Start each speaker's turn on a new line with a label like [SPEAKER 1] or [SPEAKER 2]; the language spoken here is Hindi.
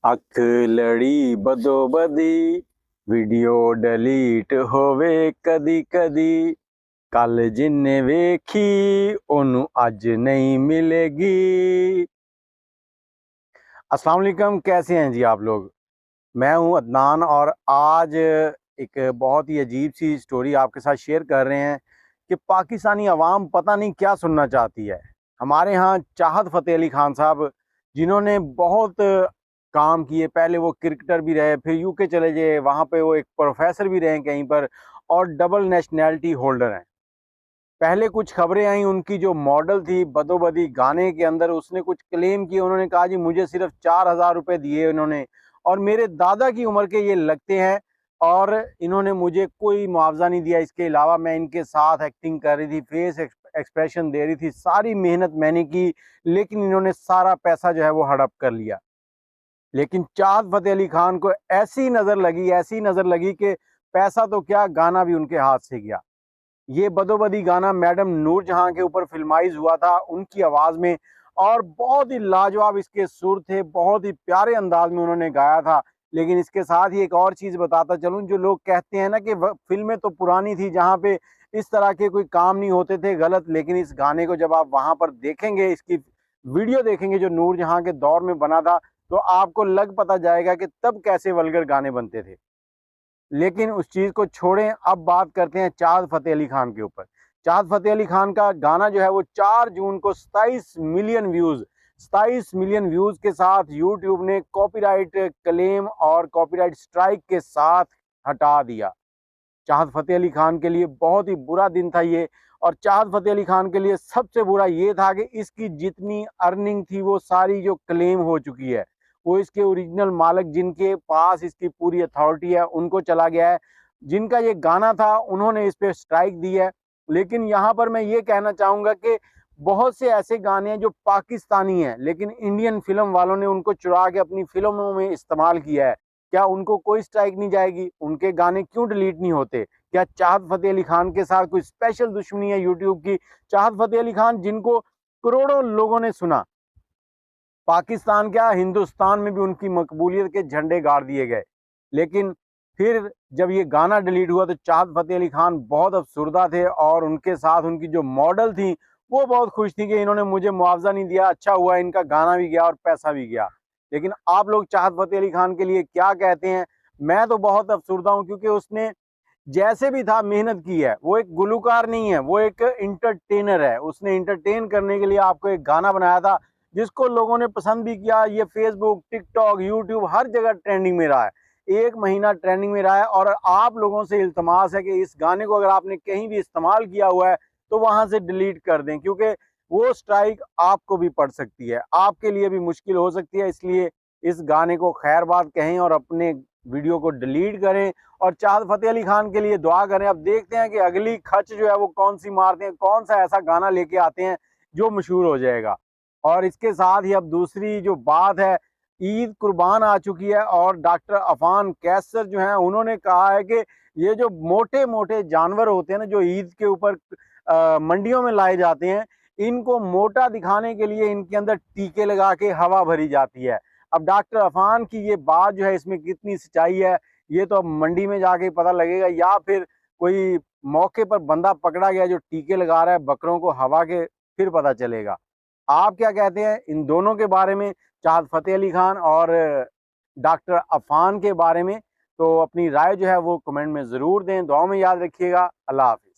[SPEAKER 1] अख लड़ी बदो बदी वीडियो डिलीट होवे कदी कदी कल जिन्ने वेखी ओनू अज नहीं मिलेगी। अस्सलाम वालेकुम, कैसे हैं जी आप लोग। मैं हूं अदनान और आज एक बहुत ही अजीब सी स्टोरी आपके साथ शेयर कर रहे हैं कि पाकिस्तानी अवाम पता नहीं क्या सुनना चाहती है। हमारे यहाँ चाहत फ़तेह अली खान साहब, जिन्होंने बहुत काम किए, पहले वो क्रिकेटर भी रहे, फिर यूके चले गए, वहाँ पे वो एक प्रोफेसर भी रहे कहीं पर, और डबल नेशनैलिटी होल्डर हैं। पहले कुछ खबरें आई, उनकी जो मॉडल थी बदोबदी गाने के अंदर, उसने कुछ क्लेम किए। उन्होंने कहा जी मुझे सिर्फ 4,000 रुपये दिए इन्होंने, और मेरे दादा की उम्र के ये लगते हैं, और इन्होंने मुझे कोई मुआवजा नहीं दिया। इसके अलावा मैं इनके साथ एक्टिंग कर रही थी, फेस एक्सप्रेशन दे रही थी, सारी मेहनत मैंने की, लेकिन इन्होंने सारा पैसा जो है वो हड़प कर लिया। लेकिन चाहत फ़तेह अली खान को ऐसी नज़र लगी कि पैसा तो क्या, गाना भी उनके हाथ से गया। ये बदोबदी गाना मैडम नूरजहां के ऊपर फिल्माइज हुआ था, उनकी आवाज़ में, और बहुत ही लाजवाब इसके सुर थे, बहुत ही प्यारे अंदाज में उन्होंने गाया था। लेकिन इसके साथ ही एक और चीज़ बताता चलूँ, जो लोग कहते हैं ना कि फिल्में तो पुरानी थी जहाँ पे इस तरह के कोई काम नहीं होते थे गलत, लेकिन इस गाने को जब आप वहाँ पर देखेंगे, इसकी वीडियो देखेंगे जो नूरजहां के दौर में बना था, तो आपको लग पता जाएगा कि तब कैसे वल्गर गाने बनते थे। लेकिन उस चीज़ को छोड़ें, अब बात करते हैं चाहत फ़तेह अली खान के ऊपर। चाहत फ़तेह अली खान का गाना जो है वो 4 जून को 27 मिलियन व्यूज़ के साथ यूट्यूब ने कॉपीराइट क्लेम और कॉपीराइट स्ट्राइक के साथ हटा दिया। चाहत फ़तेह अली खान के लिए बहुत ही बुरा दिन था ये, और चाहत फ़तेह अली खान के लिए सबसे बुरा ये था कि इसकी जितनी अर्निंग थी वो सारी जो क्लेम हो चुकी है, वो इसके ओरिजिनल मालिक जिनके पास इसकी पूरी अथॉरिटी है उनको चला गया है। जिनका ये गाना था उन्होंने इस पे स्ट्राइक दी है। लेकिन यहाँ पर मैं ये कहना चाहूँगा कि बहुत से ऐसे गाने हैं जो पाकिस्तानी हैं, लेकिन इंडियन फिल्म वालों ने उनको चुरा के अपनी फिल्मों में इस्तेमाल किया है। क्या उनको कोई स्ट्राइक नहीं जाएगी? उनके गाने क्यों डिलीट नहीं होते? क्या चाहत फ़तेह अली खान के साथ कोई स्पेशल दुश्मनी है यूट्यूब की? चाहत फ़तेह अली खान जिनको करोड़ों लोगों ने सुना, पाकिस्तान क्या हिंदुस्तान में भी उनकी मकबूलियत के झंडे गाड़ दिए गए। लेकिन फिर जब ये गाना डिलीट हुआ तो चाहत फ़तेह अली खान बहुत अफसुर्दा थे, और उनके साथ उनकी जो मॉडल थी वो बहुत खुश थी कि इन्होंने मुझे मुआवजा नहीं दिया, अच्छा हुआ, इनका गाना भी गया और पैसा भी गया। लेकिन आप लोग चाहत फ़तेह अली खान के लिए क्या कहते हैं? मैं तो बहुत अफसुर्दा हूँ, क्योंकि उसने जैसे भी था मेहनत की है। वो एक गुलूकार नहीं है, वो एक इंटरटेनर है। उसने इंटरटेन करने के लिए आपको एक गाना बनाया था, जिसको लोगों ने पसंद भी किया। ये फेसबुक, टिकटॉक, यूट्यूब हर जगह ट्रेंडिंग में रहा है, 1 महीना ट्रेंडिंग में रहा है। और आप लोगों से इल्तमास है कि इस गाने को अगर आपने कहीं भी इस्तेमाल किया हुआ है तो वहां से डिलीट कर दें, क्योंकि वो स्ट्राइक आपको भी पड़ सकती है, आपके लिए भी मुश्किल हो सकती है। इसलिए इस गाने को खैर बात कहें और अपने वीडियो को डिलीट करें, और चाहत फ़तेह अली खान के लिए दुआ करें। अब देखते हैं कि अगली खच जो है वो कौन सी मारते हैं, कौन सा ऐसा गाना लेके आते हैं जो मशहूर हो जाएगा। और इसके साथ ही अब दूसरी जो बात है, ईद कुर्बान आ चुकी है, और डॉक्टर अफान कैसर जो हैं उन्होंने कहा है कि ये जो मोटे मोटे जानवर होते हैं ना, जो ईद के ऊपर मंडियों में लाए जाते हैं, इनको मोटा दिखाने के लिए इनके अंदर टीके लगा के हवा भरी जाती है। अब डॉक्टर अफान की ये बात जो है, इसमें कितनी सच्चाई है, ये तो अब मंडी में जाके पता लगेगा, या फिर कोई मौके पर बंदा पकड़ा गया जो टीके लगा रहा है बकरों को हवा के, फिर पता चलेगा। आप क्या कहते हैं इन दोनों के बारे में, चाहत फ़तेह अली खान और डॉक्टर अफान के बारे में? तो अपनी राय जो है वो कमेंट में ज़रूर दें। दुआ में याद रखिएगा। अल्लाह हाफ़िज़।